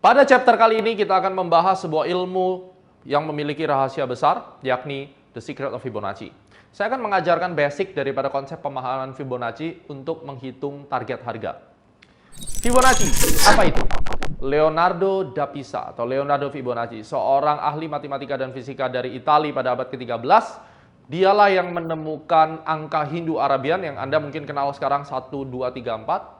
Pada chapter kali ini kita akan membahas sebuah ilmu yang memiliki rahasia besar, yakni The Secret of Fibonacci. Saya akan mengajarkan basic daripada konsep pemahaman Fibonacci untuk menghitung target harga. Fibonacci, apa itu? Leonardo da Pisa atau Leonardo Fibonacci, seorang ahli matematika dan fisika dari Italia pada abad ke-13. Dialah yang menemukan angka Hindu-Arabian yang Anda mungkin kenal sekarang 1, 2, 3, 4.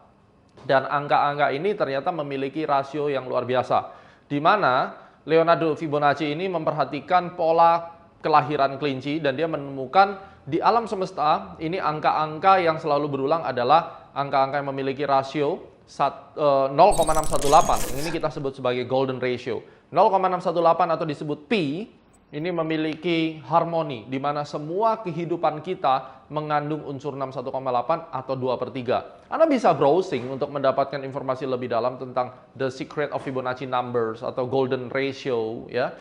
Dan angka-angka ini ternyata memiliki rasio yang luar biasa. Di mana Leonardo Fibonacci ini memperhatikan pola kelahiran kelinci dan dia menemukan di alam semesta ini angka-angka yang selalu berulang adalah angka-angka yang memiliki rasio 0,618. Ini kita sebut sebagai golden ratio. 0,618 atau disebut pi ini memiliki harmoni di mana semua kehidupan kita mengandung unsur 61,8 atau 2/3. Anda bisa browsing untuk mendapatkan informasi lebih dalam tentang The Secret of Fibonacci Numbers atau Golden Ratio. Ya,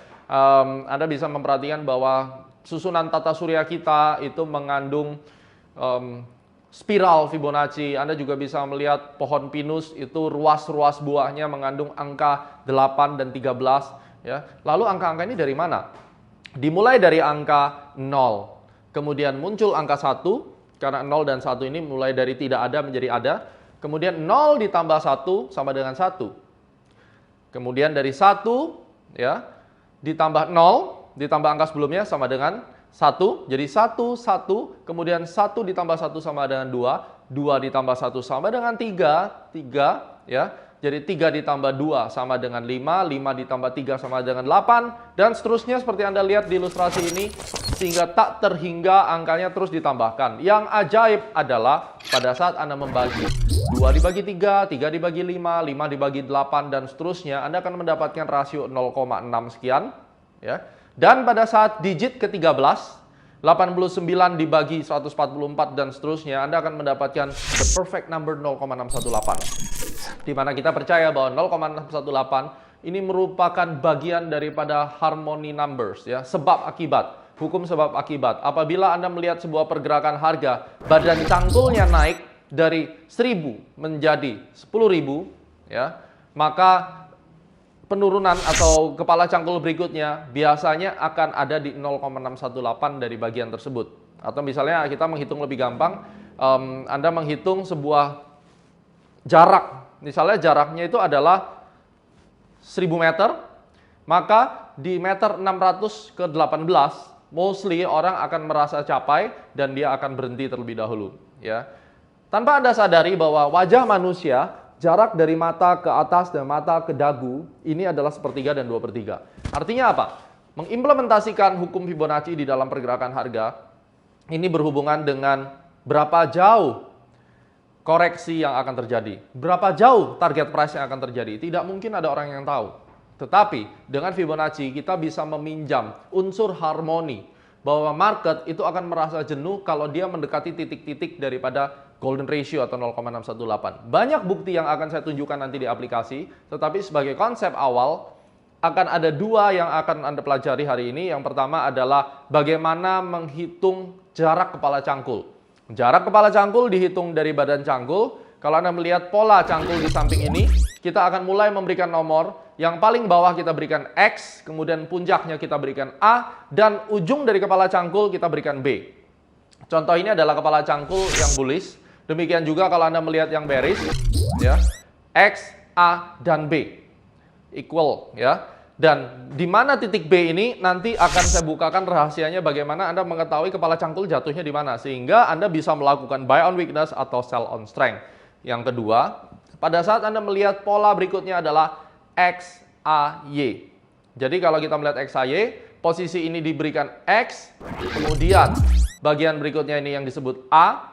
Anda bisa memperhatikan bahwa susunan tata surya kita itu mengandung spiral Fibonacci. Anda juga bisa melihat pohon pinus itu ruas-ruas buahnya mengandung angka 8 dan 13. Ya. Lalu angka-angka ini dari mana? Dimulai dari angka 0, kemudian muncul angka 1, karena 0 dan 1 ini mulai dari tidak ada menjadi ada. Kemudian 0 ditambah 1 sama dengan 1. Kemudian dari 1 ya, ditambah 0, ditambah angka sebelumnya sama dengan 1. Jadi 1, 1, kemudian 1 ditambah 1 sama dengan 2, 2 ditambah 1 sama dengan 3, 3 ya. Jadi 3 ditambah 2 sama dengan 5, 5 ditambah 3 sama dengan 8, dan seterusnya seperti Anda lihat di ilustrasi ini, sehingga tak terhingga angkanya terus ditambahkan. Yang ajaib adalah pada saat Anda membagi 2 dibagi 3, 3 dibagi 5, 5 dibagi 8, dan seterusnya, Anda akan mendapatkan rasio 0,6 sekian. Ya. Dan pada saat digit ke-13, 89 dibagi 144 dan seterusnya, Anda akan mendapatkan the perfect number 0,618. Di mana kita percaya bahwa 0,618 ini merupakan bagian daripada harmony numbers, ya, sebab akibat, hukum sebab akibat. Apabila Anda melihat sebuah pergerakan harga, badan cangkulnya naik dari 1.000 menjadi 10.000, ya, maka penurunan atau kepala cangkul berikutnya biasanya akan ada di 0,618 dari bagian tersebut. Atau misalnya kita menghitung lebih gampang, Anda menghitung sebuah jarak. Misalnya jaraknya itu adalah 1000 meter, maka di meter 600 ke 18, mostly orang akan merasa capai dan dia akan berhenti terlebih dahulu. Ya. Tanpa Anda sadari bahwa wajah manusia, jarak dari mata ke atas dan mata ke dagu ini adalah 1/3 dan 2/3. Artinya apa? Mengimplementasikan hukum Fibonacci di dalam pergerakan harga ini berhubungan dengan berapa jauh koreksi yang akan terjadi, berapa jauh target price yang akan terjadi. Tidak mungkin ada orang yang tahu. Tetapi dengan Fibonacci kita bisa meminjam unsur harmoni bahwa market itu akan merasa jenuh kalau dia mendekati titik-titik daripada golden ratio atau 0,618. Banyak bukti yang akan saya tunjukkan nanti di aplikasi, tetapi sebagai konsep awal akan ada 2 yang akan Anda pelajari hari ini. Yang pertama adalah bagaimana menghitung jarak kepala cangkul. Jarak kepala cangkul dihitung dari badan cangkul. Kalau Anda melihat pola cangkul di samping ini, kita akan mulai memberikan nomor. Yang paling bawah kita berikan X, kemudian puncaknya kita berikan A, dan ujung dari kepala cangkul kita berikan B. Contoh ini adalah kepala cangkul yang bullish. Demikian juga kalau Anda melihat yang bearish, ya, X, A, dan B equal, ya. Dan di mana titik B ini nanti akan saya bukakan rahasianya bagaimana Anda mengetahui kepala cangkul jatuhnya di mana, sehingga Anda bisa melakukan buy on weakness atau sell on strength. Yang kedua, pada saat Anda melihat pola berikutnya adalah XAY. Jadi kalau kita melihat XAY, posisi ini diberikan X, kemudian bagian berikutnya ini yang disebut A,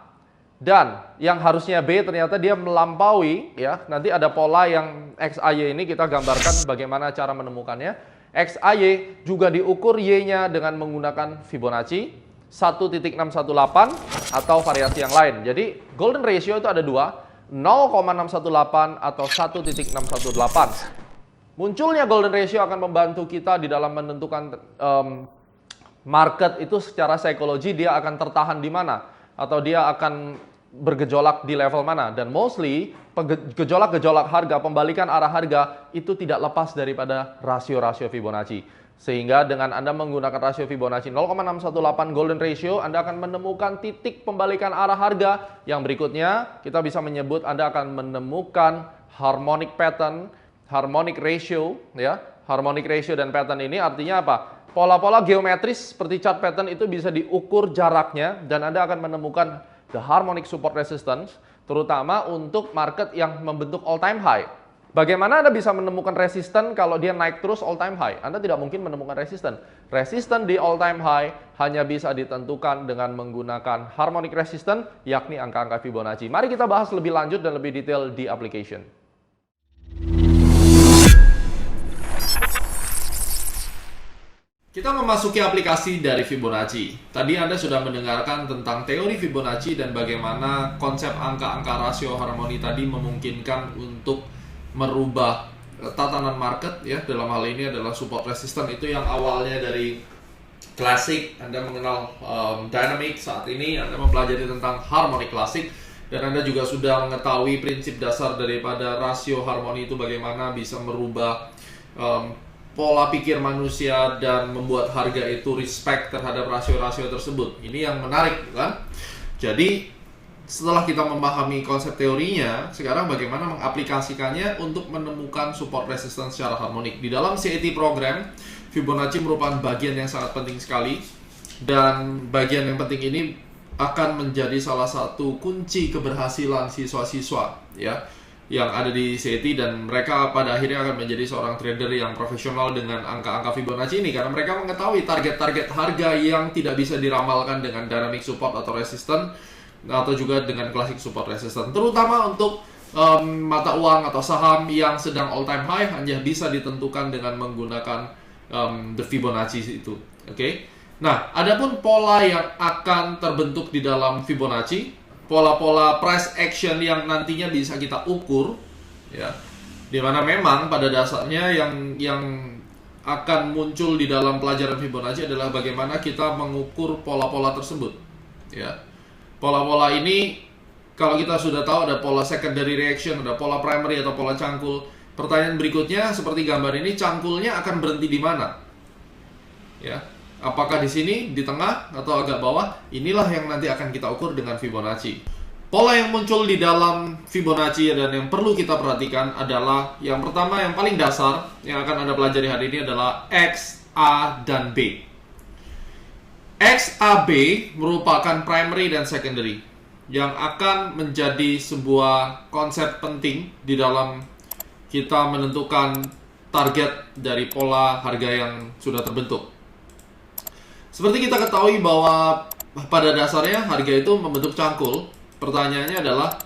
dan yang harusnya B ternyata dia melampaui, ya. Nanti ada pola yang XAY ini kita gambarkan bagaimana cara menemukannya. XAY juga diukur Y-nya dengan menggunakan Fibonacci 1.618 atau variasi yang lain. Jadi golden ratio itu ada 2, 0,618 atau 1.618. Munculnya golden ratio akan membantu kita di dalam menentukan market itu secara psikologi dia akan tertahan di mana atau dia akan bergejolak di level mana. Dan mostly gejolak-gejolak harga, pembalikan arah harga itu tidak lepas daripada rasio-rasio Fibonacci. Sehingga dengan Anda menggunakan rasio Fibonacci 0,618 golden ratio, Anda akan menemukan titik pembalikan arah harga. Yang berikutnya, kita bisa menyebut Anda akan menemukan harmonic pattern, harmonic ratio, ya. Harmonic ratio dan pattern ini artinya apa? Pola-pola geometris seperti chart pattern itu bisa diukur jaraknya dan Anda akan menemukan the harmonic support resistance, terutama untuk market yang membentuk all time high. Bagaimana Anda bisa menemukan resisten kalau dia naik terus all time high? Anda tidak mungkin menemukan resisten. Resisten di all time high hanya bisa ditentukan dengan menggunakan harmonic resistance, yakni angka-angka Fibonacci. Mari kita bahas lebih lanjut dan lebih detail di application. Kita memasuki aplikasi dari Fibonacci. Tadi Anda sudah mendengarkan tentang teori Fibonacci dan bagaimana konsep angka-angka rasio harmoni tadi memungkinkan untuk merubah tatanan market, ya. Dalam hal ini adalah support resistance itu yang awalnya dari klasik, Anda mengenal dynamic, saat ini Anda mempelajari tentang harmonic klasik, dan Anda juga sudah mengetahui prinsip dasar daripada rasio harmoni itu bagaimana bisa merubah pola pikir manusia dan membuat harga itu respect terhadap rasio-rasio tersebut. Ini yang menarik, kan? Jadi setelah kita memahami konsep teorinya, sekarang bagaimana mengaplikasikannya untuk menemukan support resistance secara harmonik. Di dalam CAT program, Fibonacci merupakan bagian yang sangat penting sekali, dan bagian yang penting ini akan menjadi salah satu kunci keberhasilan siswa-siswa, ya, yang ada di CAT, dan mereka pada akhirnya akan menjadi seorang trader yang profesional dengan angka-angka Fibonacci ini, karena mereka mengetahui target-target harga yang tidak bisa diramalkan dengan dynamic support atau resistance, atau juga dengan classic support resistance, terutama untuk mata uang atau saham yang sedang all time high hanya bisa ditentukan dengan menggunakan the Fibonacci itu. Oke. Nah, adapun pola yang akan terbentuk di dalam Fibonacci, pola-pola price action yang nantinya bisa kita ukur, ya, dimana memang pada dasarnya yang akan muncul di dalam pelajaran Fibonacci adalah bagaimana kita mengukur pola-pola tersebut, ya. Pola-pola ini, kalau kita sudah tahu ada pola secondary reaction, ada pola primary atau pola cangkul. Pertanyaan berikutnya seperti gambar ini, cangkulnya akan berhenti di mana? Ya. Apakah di sini, di tengah, atau agak bawah? Inilah yang nanti akan kita ukur dengan Fibonacci. Pola yang muncul di dalam Fibonacci dan yang perlu kita perhatikan adalah yang pertama, yang paling dasar, yang akan Anda pelajari hari ini adalah X, A, dan B. X, A, B merupakan primary dan secondary yang akan menjadi sebuah konsep penting di dalam kita menentukan target dari pola harga yang sudah terbentuk. Seperti kita ketahui bahwa pada dasarnya harga itu membentuk cangkul. Pertanyaannya adalah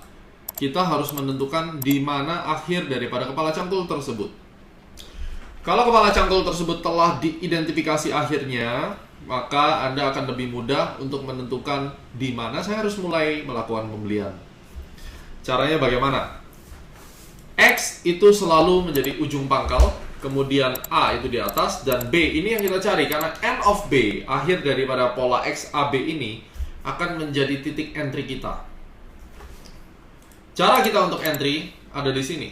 kita harus menentukan di mana akhir daripada kepala cangkul tersebut. Kalau kepala cangkul tersebut telah diidentifikasi akhirnya, maka Anda akan lebih mudah untuk menentukan di mana saya harus mulai melakukan pembelian. Caranya bagaimana? X itu selalu menjadi ujung pangkal, kemudian A itu di atas, dan B ini yang kita cari, karena end of B, akhir daripada pola XAB ini akan menjadi titik entry kita. Cara kita untuk entry ada di sini.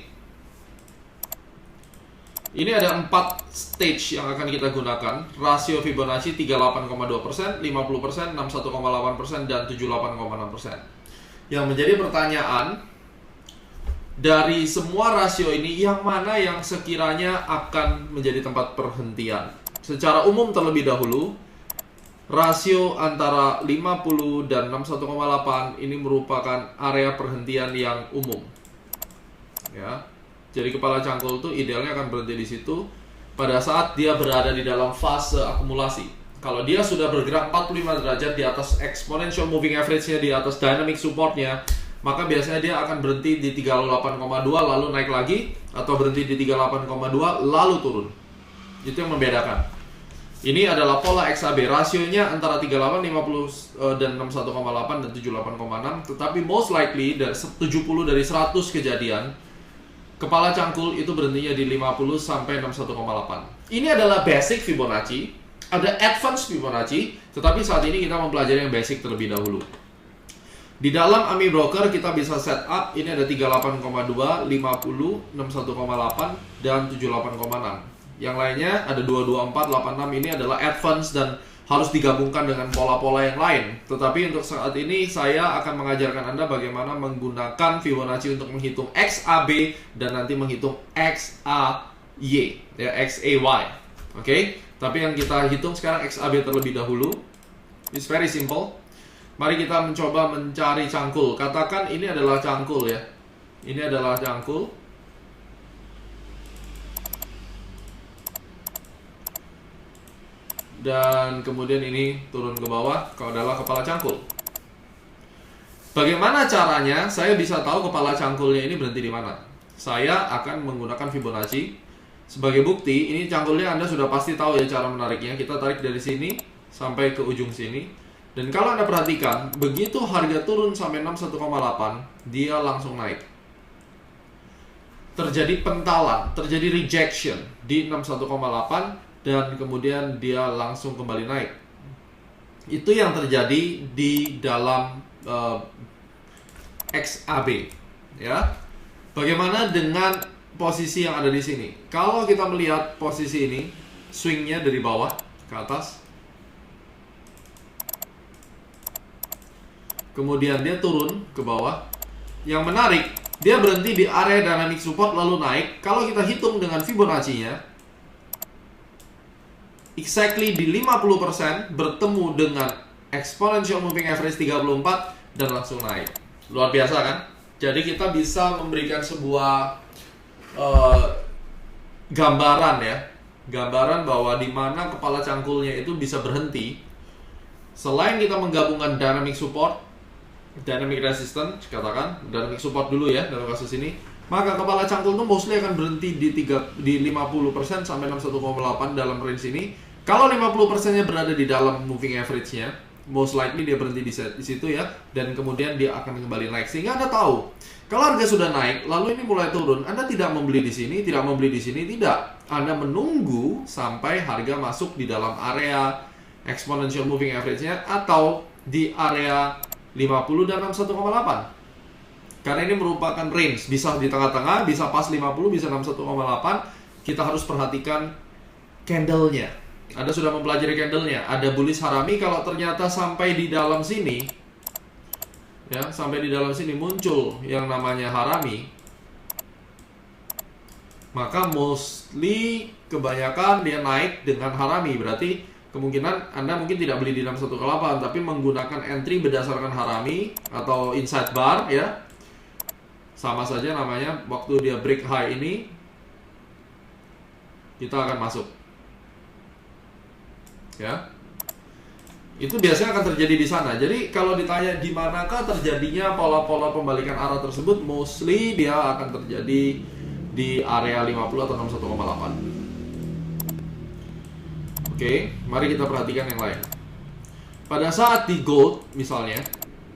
Ini ada 4 stage yang akan kita gunakan. Rasio Fibonacci 38,2%, 50%, 61,8%, dan 78,6%. Yang menjadi pertanyaan, dari semua rasio ini, yang mana yang sekiranya akan menjadi tempat perhentian? Secara umum terlebih dahulu, rasio antara 50 dan 61,8 ini merupakan area perhentian yang umum. Ya. Jadi kepala cangkul itu idealnya akan berhenti di situ pada saat dia berada di dalam fase akumulasi. Kalau dia sudah bergerak 45 derajat di atas exponential moving average-nya, di atas dynamic support-nya, maka biasanya dia akan berhenti di 38,2 lalu naik lagi, atau berhenti di 38,2 lalu turun. Itu yang membedakan. Ini adalah pola XAB, rasionya antara 38, 50 dan 61,8 dan 78,6, tetapi most likely dari 70 dari 100 kejadian kepala cangkul itu berhentinya di 50 sampai 61,8. Ini adalah basic Fibonacci, ada advanced Fibonacci, tetapi saat ini kita mempelajari yang basic terlebih dahulu. Di dalam AMI Broker kita bisa setup, ini ada 38,2, 50, 61,8, dan 78,6. Yang lainnya ada 224, 86, ini adalah advance dan harus digabungkan dengan pola-pola yang lain. Tetapi untuk saat ini saya akan mengajarkan Anda bagaimana menggunakan Fibonacci untuk menghitung XAB dan nanti menghitung XAY, ya, XAY. Oke? Tapi yang kita hitung sekarang XAB terlebih dahulu. It's very simple. Mari kita mencoba mencari cangkul. Katakan ini adalah cangkul ya. Ini adalah cangkul. Dan kemudian ini turun ke bawah, kalau adalah kepala cangkul. Bagaimana caranya saya bisa tahu kepala cangkulnya ini berhenti di mana? Saya akan menggunakan Fibonacci. Sebagai bukti, ini cangkulnya Anda sudah pasti tahu ya cara menariknya. Kita tarik dari sini sampai ke ujung sini. Dan kalau Anda perhatikan, begitu harga turun sampai 61,8, dia langsung naik. Terjadi pentalan, terjadi rejection di 61,8. Dan kemudian dia langsung kembali naik. Itu yang terjadi di dalam XAB, ya. Bagaimana dengan posisi yang ada di sini? Kalau kita melihat posisi ini, swingnya dari bawah ke atas, kemudian dia turun ke bawah. Yang menarik, dia berhenti di area dynamic support lalu naik. Kalau kita hitung dengan Fibonacci-nya, exactly di 50% bertemu dengan exponential moving average 34 dan langsung naik. Luar biasa kan? Jadi kita bisa memberikan sebuah gambaran ya. Gambaran bahwa di mana kepala cangkulnya itu bisa berhenti. Selain kita menggabungkan dynamic support, dynamic resistance, katakan dynamic support dulu ya dalam kasus ini, maka kepala cangkul itu mostly akan berhenti di 50% sampai 61,8 dalam range ini. Kalau 50%-nya berada di dalam moving average-nya, most likely dia berhenti di situ ya, dan kemudian dia akan kembali naik. Sehingga Anda tahu, kalau harga sudah naik, lalu ini mulai turun, Anda tidak membeli di sini, tidak membeli di sini, tidak. Anda menunggu sampai harga masuk di dalam area exponential moving average-nya atau di area 50 dan 61,8. Karena ini merupakan range, bisa di tengah-tengah, bisa pas 50, bisa 61,8. Kita harus perhatikan candle-nya. Anda sudah mempelajari candle-nya. Ada bullish harami, kalau ternyata sampai di dalam sini, ya, sampai di dalam sini muncul yang namanya harami, maka mostly kebanyakan dia naik dengan harami. Berarti kemungkinan Anda mungkin tidak beli di 61,8, tapi menggunakan entry berdasarkan harami atau inside bar ya. Sama saja namanya, waktu dia break high ini kita akan masuk. Ya. Itu biasanya akan terjadi di sana. Jadi kalau ditanya di manakah terjadinya pola-pola pembalikan arah tersebut, mostly dia akan terjadi di area 50 atau 61,8. Oke, mari kita perhatikan yang lain. Pada saat di gold misalnya,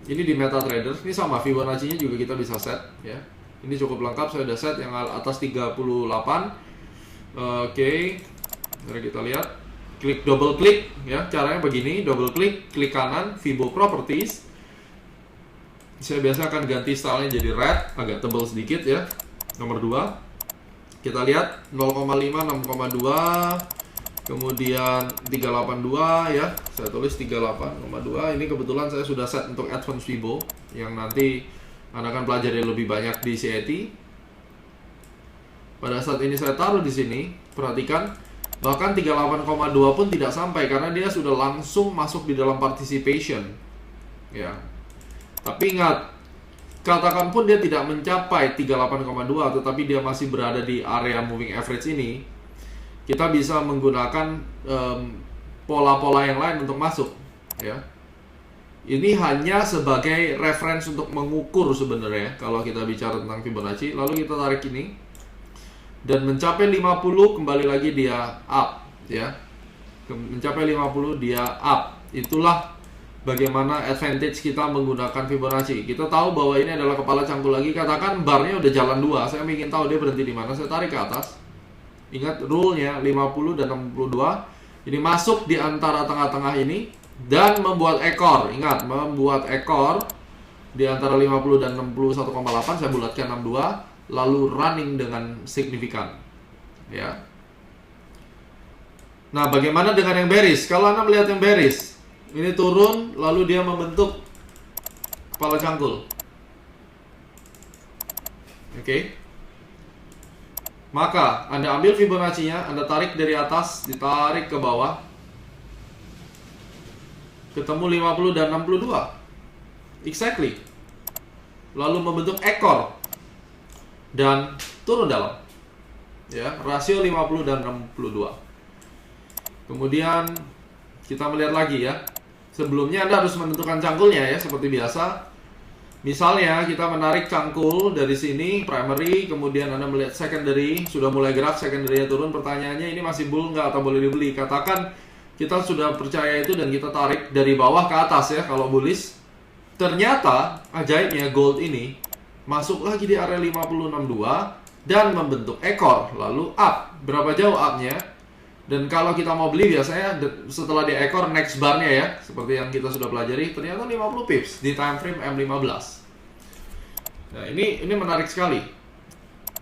ini di MetaTrader, ini sama Fibonacci-nya juga kita bisa set ya. Ini cukup lengkap, saya udah set yang atas 38. Oke. Mari kita lihat. Klik double klik ya. Caranya begini, double klik, klik kanan, Fibo Properties. Saya biasa akan ganti stylenya jadi red, agak tebal sedikit ya. Nomor 2. Kita lihat 0,5, 6,2. Kemudian 382 ya, saya tulis 38,2. Ini kebetulan saya sudah set untuk advance Fibo yang nanti Anda akan pelajari lebih banyak di CAT. Pada saat ini saya taruh di sini, perhatikan bahkan 38,2 pun tidak sampai karena dia sudah langsung masuk di dalam participation. Ya. Tapi ingat, katakan pun dia tidak mencapai 38,2 tetapi dia masih berada di area moving average ini, kita bisa menggunakan pola-pola yang lain untuk masuk ya. Ini hanya sebagai reference untuk mengukur sebenarnya kalau kita bicara tentang Fibonacci. Lalu kita tarik ini dan mencapai 50, kembali lagi dia up ya. Mencapai 50 dia up. Itulah bagaimana advantage kita menggunakan Fibonacci. Kita tahu bahwa ini adalah kepala cangkul lagi. Katakan barnya udah jalan 2. Saya ingin tahu dia berhenti di mana. Saya tarik ke atas. Ingat rule-nya 50 dan 62. Ini masuk di antara tengah-tengah ini dan membuat ekor. Ingat, membuat ekor di antara 50 dan 61,8 saya bulatkan 62, lalu running dengan signifikan, ya. Nah, bagaimana dengan yang bearish? Kalau Anda melihat yang bearish, ini turun lalu dia membentuk kepala cangkul. Oke. Maka Anda ambil Fibonacci-nya, Anda tarik dari atas, ditarik ke bawah, ketemu 50 dan 62. Exactly. Lalu membentuk ekor dan turun dalam. Ya, rasio 50 dan 62. Kemudian kita melihat lagi ya. Sebelumnya Anda harus menentukan cangkulnya ya, seperti biasa. Misalnya kita menarik cangkul dari sini primary, kemudian Anda melihat secondary sudah mulai gerak, secondary-nya turun. Pertanyaannya, ini masih bull nggak atau boleh dibeli? Katakan kita sudah percaya itu dan kita tarik dari bawah ke atas ya kalau bullish. Ternyata ajaibnya gold ini masuk lagi di area 50.62 dan membentuk ekor lalu up. Berapa jauh up-nya? Dan kalau kita mau beli biasanya setelah di ekor next bar-nya ya, seperti yang kita sudah pelajari, ternyata 50 pips di time frame M15. Nah, ini menarik sekali.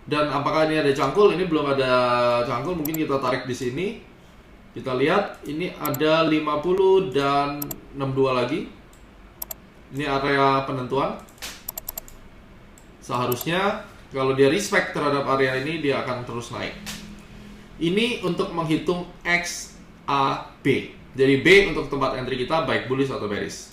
Dan apakah ini ada cangkul? Ini belum ada cangkul, mungkin kita tarik di sini. Kita lihat ini ada 50 dan 62 lagi. Ini area penentuan. Seharusnya kalau dia respect terhadap area ini, dia akan terus naik. Ini untuk menghitung XAB. Jadi B untuk tempat entry kita, baik bullish atau bearish.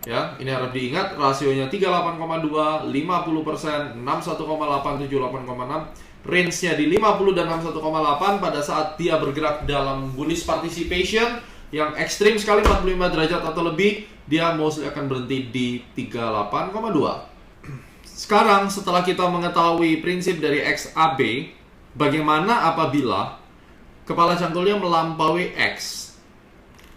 Ya, ini harus diingat rasionya 38,2, 50%, 61,8, 78,6. Range-nya di 50 dan 61,8 pada saat dia bergerak dalam bullish participation yang ekstrim sekali 45 derajat atau lebih, dia mostly akan berhenti di 38,2. Sekarang setelah kita mengetahui prinsip dari XAB, bagaimana apabila kepala cangkulnya melampaui X?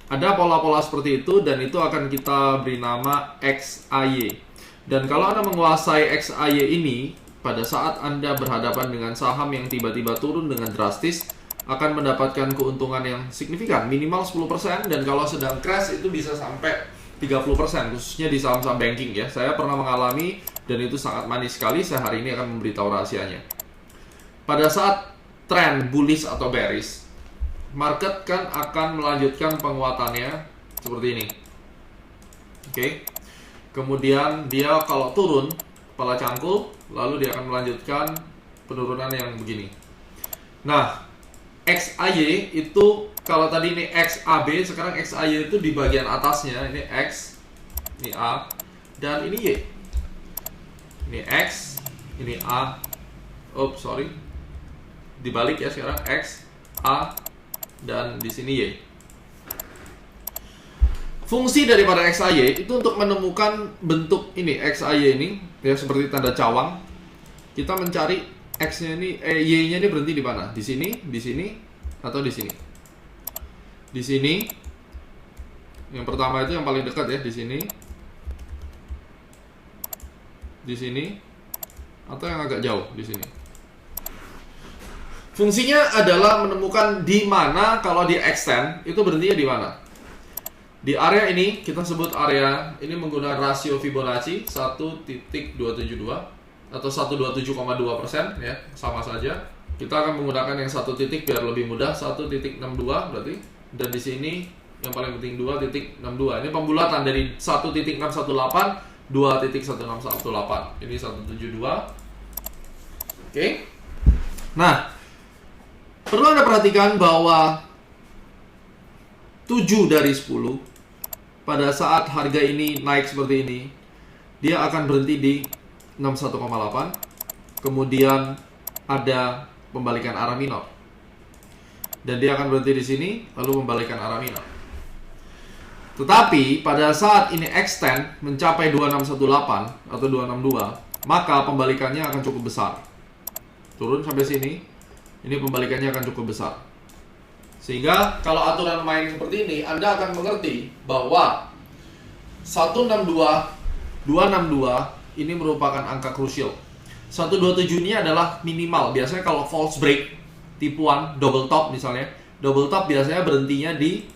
Ada pola-pola seperti itu dan itu akan kita beri nama XAY. Dan kalau Anda menguasai XAY ini, pada saat Anda berhadapan dengan saham yang tiba-tiba turun dengan drastis, akan mendapatkan keuntungan yang signifikan, minimal 10%, dan kalau sedang crash itu bisa sampai 30%, khususnya di saham-saham banking ya. Saya pernah mengalami dan itu sangat manis sekali. Saya hari ini akan memberitahu rahasianya. Pada saat tren bullish atau bearish, market kan akan melanjutkan penguatannya seperti ini. Oke. Kemudian dia kalau turun kepala cangkul, lalu dia akan melanjutkan penurunan yang begini. Nah, XAY itu kalau tadi ini XAB, sekarang XAY itu di bagian atasnya. Ini X, ini A, dan ini Y. Ini X, ini A. Oops, sorry. Dibalik ya sekarang, X, A, dan di sini Y. Fungsi daripada XAY itu untuk menemukan bentuk ini, XAY ini ya, seperti tanda cawang. Kita mencari X-nya ini, Y-nya ini berhenti di mana? Di sini, atau di sini? Di sini. Yang pertama itu yang paling dekat ya, di sini. Di sini, atau yang agak jauh di sini. Fungsinya adalah menemukan di mana kalau di extend itu berhentinya di mana. Di area ini kita sebut area ini menggunakan rasio Fibonacci 1.272 atau 127,2% ya, sama saja. Kita akan menggunakan yang 1 titik biar lebih mudah, 1.62 berarti. Dan di sini yang paling penting 2.62. Ini pembulatan dari 1.618 2.1618. Ini 172. Oke. Nah, perlu Anda perhatikan bahwa 7 dari 10 pada saat harga ini naik seperti ini, dia akan berhenti di 61,8. Kemudian ada pembalikan arah minor. Dan dia akan berhenti di sini, lalu membalikan arah minor. Tetapi pada saat ini extend mencapai 2618 atau 262, maka pembalikannya akan cukup besar. Turun sampai sini, ini pembalikannya akan cukup besar. Sehingga kalau aturan main seperti ini, Anda akan mengerti bahwa 162, 262 ini merupakan angka krusial. 127 ini adalah minimal. Biasanya kalau false break, tipuan, double top misalnya, double top biasanya berhentinya di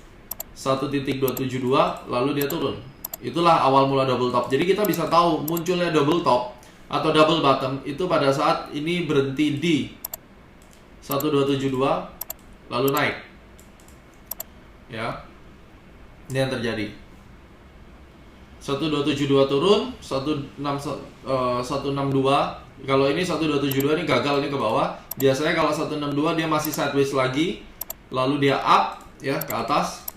1.272 lalu dia turun. Itulah awal mula double top. Jadi kita bisa tahu munculnya double top atau double bottom itu pada saat ini berhenti di 1272 lalu naik. Ya. Ini yang terjadi. 1272 turun, 162. Kalau ini 1272 ini gagal, ini ke bawah. Biasanya kalau 162 dia masih sideways lagi, lalu dia up ya ke atas.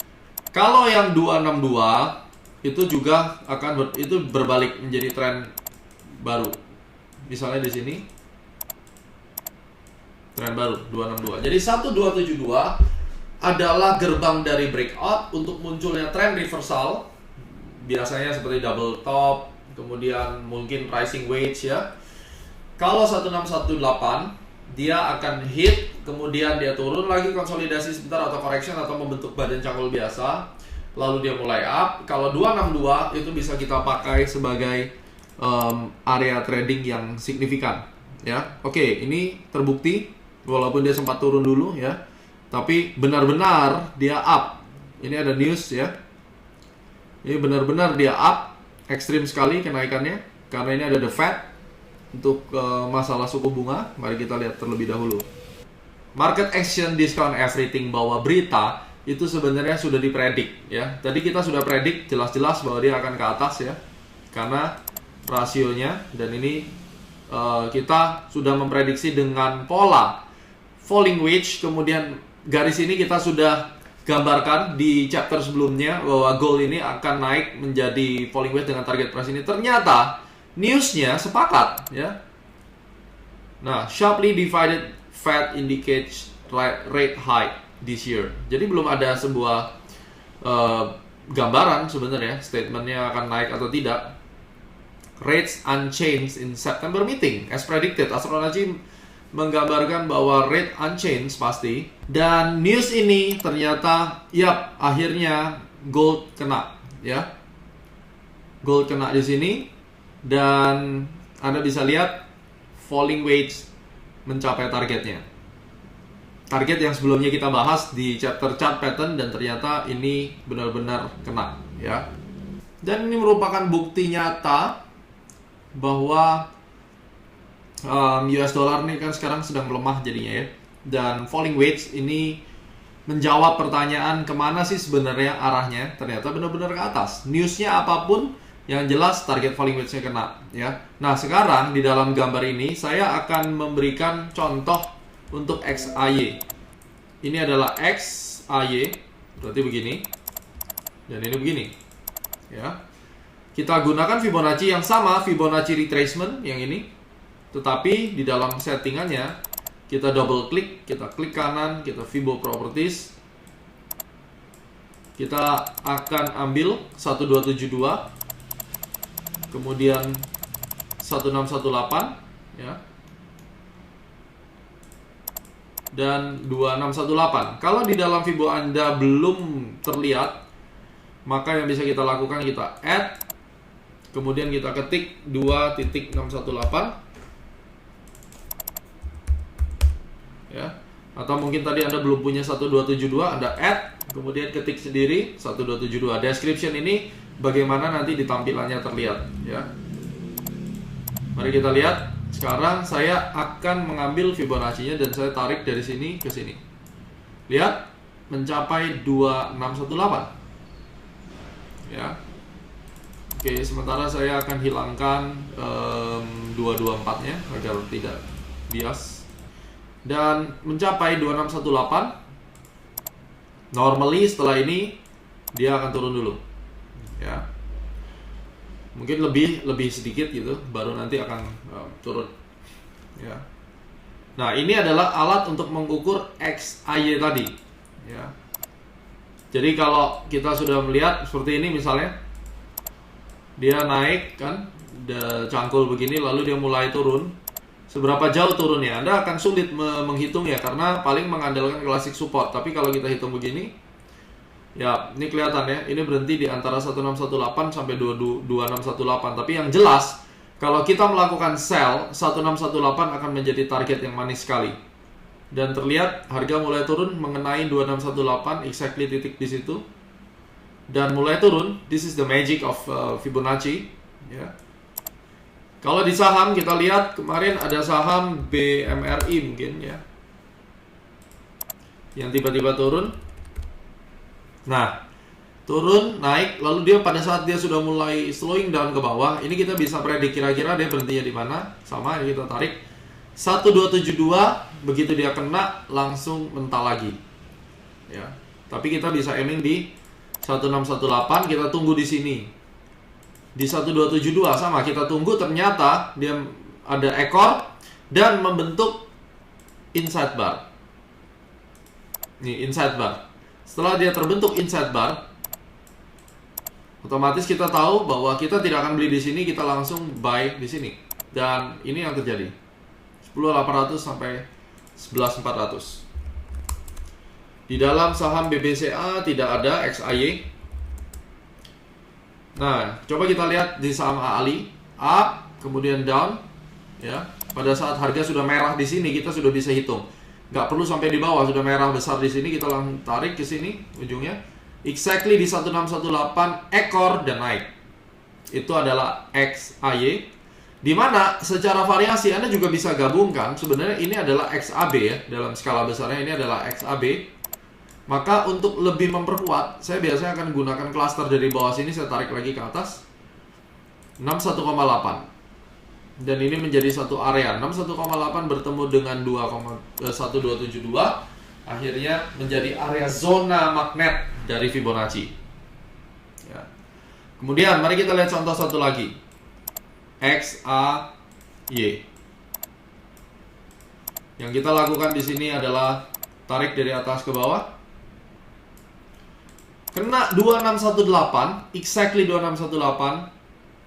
Kalau yang 262 itu juga akan berbalik menjadi tren baru. Misalnya di sini tren baru 262. Jadi 1272 adalah gerbang dari breakout untuk munculnya tren reversal. Biasanya seperti double top, kemudian mungkin rising wedge ya. Kalau 1618 dia akan hit, kemudian dia turun lagi konsolidasi sebentar atau correction atau membentuk badan cangkul biasa, lalu dia mulai up. Kalau 262 itu bisa kita pakai sebagai area trading yang signifikan ya. Oke, ini terbukti walaupun dia sempat turun dulu ya, tapi benar-benar dia up. Ini ada news ya. Ini benar-benar dia up, ekstrim sekali kenaikannya karena ini ada the Fed untuk masalah suku bunga. Mari kita lihat terlebih dahulu. Market action discount everything, bahwa berita itu sebenarnya sudah dipredik ya. Tadi kita sudah predik jelas-jelas bahwa dia akan ke atas ya, karena rasionya, dan ini kita sudah memprediksi dengan pola falling wedge. Kemudian garis ini kita sudah gambarkan di chapter sebelumnya bahwa gold ini akan naik menjadi falling wedge dengan target price ini. Ternyata newsnya sepakat ya. Nah, sharply divided Fed indicates rate hike this year. Jadi belum ada sebuah gambaran sebenarnya statementnya akan naik atau tidak. Rates unchanged in September meeting as predicted. Astrology menggambarkan bahwa rate unchanged pasti. Dan news ini ternyata akhirnya gold kena ya. Gold kena di sini, dan Anda bisa lihat falling wedge mencapai targetnya. Target yang sebelumnya kita bahas di chapter chart pattern, dan ternyata ini benar-benar kena ya. Dan ini merupakan bukti nyata bahwa US dollar ini kan sekarang sedang melemah jadinya ya. Dan falling wedge ini menjawab pertanyaan kemana sih sebenarnya arahnya. Ternyata benar-benar ke atas. Newsnya apapun, yang jelas target falling wedge-nya kena ya. Nah, sekarang di dalam gambar ini saya akan memberikan contoh untuk XAY. Ini adalah XAY, berarti begini, dan ini begini ya. Kita gunakan Fibonacci yang sama, Fibonacci retracement yang ini, tetapi di dalam settingannya kita double klik, kita klik kanan, kita Fibo Properties, kita akan ambil 1272, kemudian 1618 ya, dan 2618. Kalau di dalam Fibo Anda belum terlihat, maka yang bisa kita lakukan, kita add, kemudian kita ketik 2.618 ya. Atau mungkin tadi Anda belum punya 1272, Anda add, kemudian ketik sendiri 1272. Description ini bagaimana nanti di tampilannya terlihat ya. Mari kita lihat. Sekarang saya akan mengambil Fibonacci-nya dan saya tarik dari sini ke sini. Lihat, mencapai 2618 ya. Oke, sementara saya akan hilangkan 224-nya agar tidak bias. Dan mencapai 2618. Normally setelah ini dia akan turun dulu ya. Mungkin lebih sedikit gitu, baru nanti akan turun ya. Nah, ini adalah alat untuk mengukur XAY tadi ya. Jadi kalau kita sudah melihat seperti ini misalnya, dia naik kan, cangkul begini, lalu dia mulai turun. Seberapa jauh turunnya Anda akan sulit menghitung ya, karena paling mengandalkan klasik support. Tapi kalau kita hitung begini ya, ini kelihatan ya, ini berhenti di antara 1618 sampai 2618. Tapi yang jelas, kalau kita melakukan sell, 1618 akan menjadi target yang manis sekali. Dan terlihat harga mulai turun mengenai 2618, exactly titik di situ. dan mulai turun. This is the magic of Fibonacci, ya. Kalau di saham kita lihat kemarin ada saham BMRI mungkin ya, yang tiba-tiba turun. Nah, turun, naik, lalu dia pada saat dia sudah mulai slowing down ke bawah, ini kita bisa predik kira-kira dia berhentinya di mana. Sama, ini kita tarik 1272, begitu dia kena langsung mental lagi. Ya, tapi kita bisa aiming di 1618, kita tunggu di sini. Di 1272 sama, kita tunggu, ternyata dia ada ekor dan membentuk inside bar. Nih, inside bar. Setelah dia terbentuk inside bar, otomatis kita tahu bahwa kita tidak akan beli di sini, kita langsung buy di sini. Dan ini yang terjadi. 10.800 sampai 11.400. Di dalam saham BBCA tidak ada XAY. Nah, coba kita lihat di saham AALI, up, kemudian down, ya. Pada saat harga sudah merah di sini, kita sudah bisa hitung. Nggak perlu sampai di bawah, sudah merah besar di sini, kita langsung tarik ke sini ujungnya. Exactly di 1618 ekor dan naik. Itu adalah XAY. Di mana secara variasi Anda juga bisa gabungkan. Sebenarnya ini adalah XAB ya, dalam skala besarnya ini adalah XAB. Maka untuk lebih memperkuat, saya biasanya akan gunakan cluster dari bawah sini, saya tarik lagi ke atas 61,8. Dan ini menjadi satu area. 61,8 bertemu dengan 1272, akhirnya menjadi area zona magnet dari Fibonacci. Ya. Kemudian mari kita lihat contoh satu lagi, XAY. Yang kita lakukan di sini adalah tarik dari atas ke bawah. Kena 2618, exactly 2618,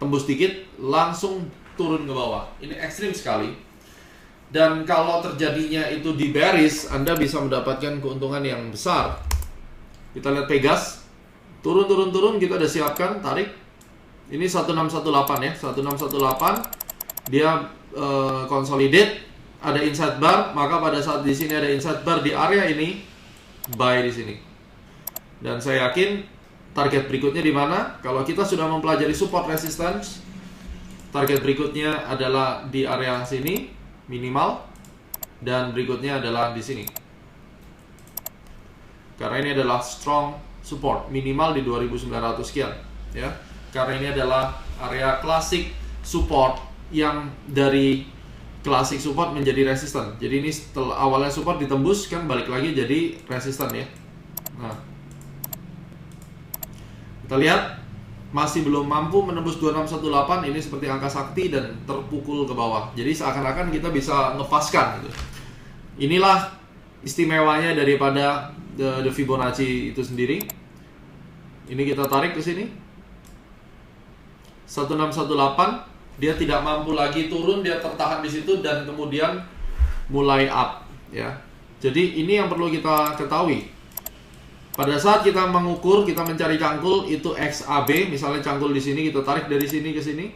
tembus dikit, langsung turun ke bawah. Ini ekstrim sekali. Dan kalau terjadinya itu di bearish, Anda bisa mendapatkan keuntungan yang besar. Kita lihat Pegas, turun, kita udah siapkan, tarik. Ini 1618 ya, 1618. Dia consolidate, ada inside bar, maka pada saat di sini ada inside bar di area ini, buy di sini. Dan saya yakin target berikutnya di mana? Kalau kita sudah mempelajari support resistance, target berikutnya adalah di area sini minimal, dan berikutnya adalah di sini. Karena ini adalah strong support, minimal di 2900 sekian, ya. Karena ini adalah area klasik support yang dari klasik support menjadi resisten. Jadi ini setelah awalnya support ditembus kan balik lagi jadi resisten ya. Nah, kita lihat masih belum mampu menembus 2618, ini seperti angka sakti dan terpukul ke bawah. Jadi seakan-akan kita bisa ngefaskan gitu. Inilah istimewanya daripada the Fibonacci itu sendiri. Ini kita tarik ke sini. 1618, dia tidak mampu lagi turun, dia tertahan di situ dan kemudian mulai up ya. Jadi ini yang perlu kita ketahui. Pada saat kita mengukur, kita mencari cangkul itu XAB, misalnya cangkul di sini kita tarik dari sini ke sini.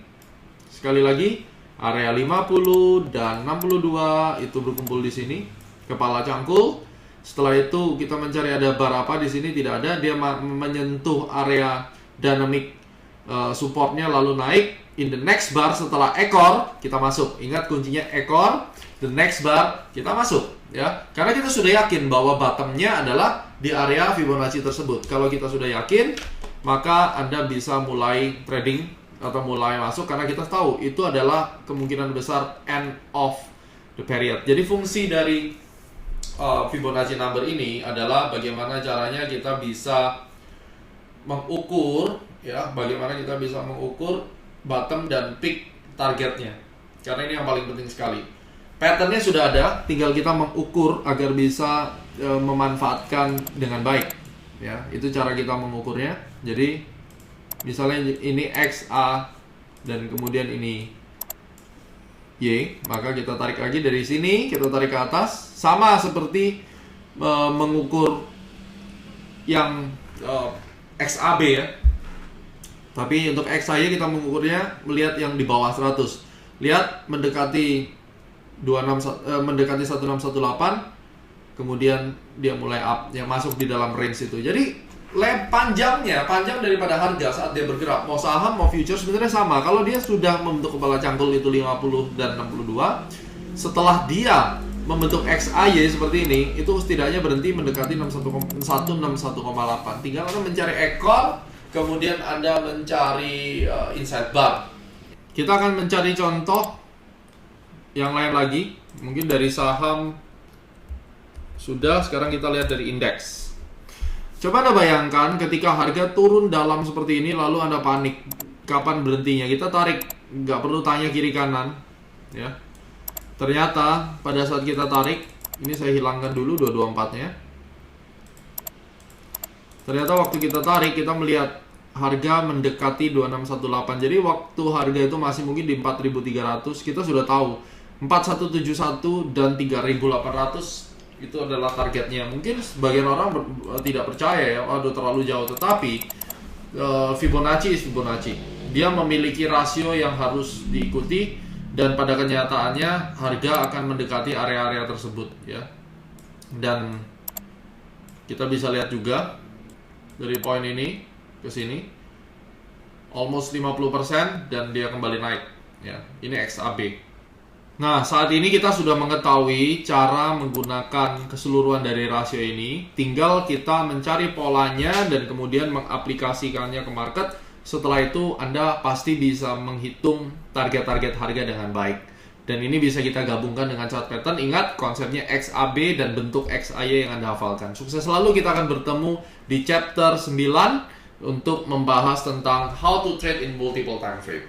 Sekali lagi, area 50 dan 62 itu berkumpul di sini, kepala cangkul. Setelah itu kita mencari ada bar apa di sini, tidak ada, dia menyentuh area dynamic supportnya lalu naik. In the next bar setelah ekor kita masuk. Ingat kuncinya ekor, the next bar kita masuk ya. Karena kita sudah yakin bahwa bottomnya adalah di area Fibonacci tersebut. Kalau kita sudah yakin, maka Anda bisa mulai trading atau mulai masuk karena kita tahu itu adalah kemungkinan besar end of the period. Jadi fungsi dari Fibonacci number ini adalah bagaimana caranya kita bisa mengukur ya, bagaimana kita bisa mengukur bottom dan peak targetnya. Karena ini yang paling penting sekali. Patternnya sudah ada, tinggal kita mengukur agar bisa memanfaatkan dengan baik. Ya, itu cara kita mengukurnya. Jadi misalnya ini X, A, dan kemudian ini Y, maka kita tarik lagi dari sini, kita tarik ke atas, sama seperti mengukur yang XAB ya. Tapi untuk XAY kita mengukurnya melihat yang di bawah 100. Lihat mendekati 1618, kemudian dia mulai up, yang masuk di dalam range itu. Jadi panjang daripada harga saat dia bergerak, mau saham mau futures sebenarnya sama. Kalau dia sudah membentuk kepala cangkul itu 50 dan 62, setelah dia membentuk XAY seperti ini, itu setidaknya berhenti mendekati 161,8. Tinggal Anda mencari ekor, kemudian Anda mencari inside bar. Kita akan mencari contoh yang lain lagi, mungkin dari saham sudah. Sekarang kita lihat dari indeks. Coba Anda bayangkan ketika harga turun dalam seperti ini, lalu Anda panik. Kapan berhentinya? Kita tarik, nggak perlu tanya kiri kanan, ya. Ternyata pada saat kita tarik, ini saya hilangkan dulu 224-nya. Ternyata waktu kita tarik, kita melihat harga mendekati 2618. Jadi waktu harga itu masih mungkin di 4.300, kita sudah tahu 4171 dan 3.800 itu adalah targetnya. Mungkin sebagian orang tidak percaya ya, aduh terlalu jauh. Tetapi Fibonacci is Fibonacci. Dia memiliki rasio yang harus diikuti, dan pada kenyataannya harga akan mendekati area-area tersebut, ya. Dan kita bisa lihat juga dari poin ini ke sini almost 50% dan dia kembali naik, ya. Ini XAB. Nah, saat ini kita sudah mengetahui cara menggunakan keseluruhan dari rasio ini. Tinggal kita mencari polanya dan kemudian mengaplikasikannya ke market. Setelah itu, Anda pasti bisa menghitung target-target harga dengan baik. Dan ini bisa kita gabungkan dengan chart pattern. Ingat, konsepnya XAB dan bentuk XAY yang Anda hafalkan. Sukses selalu, kita akan bertemu di chapter 9 untuk membahas tentang how to trade in multiple time frame.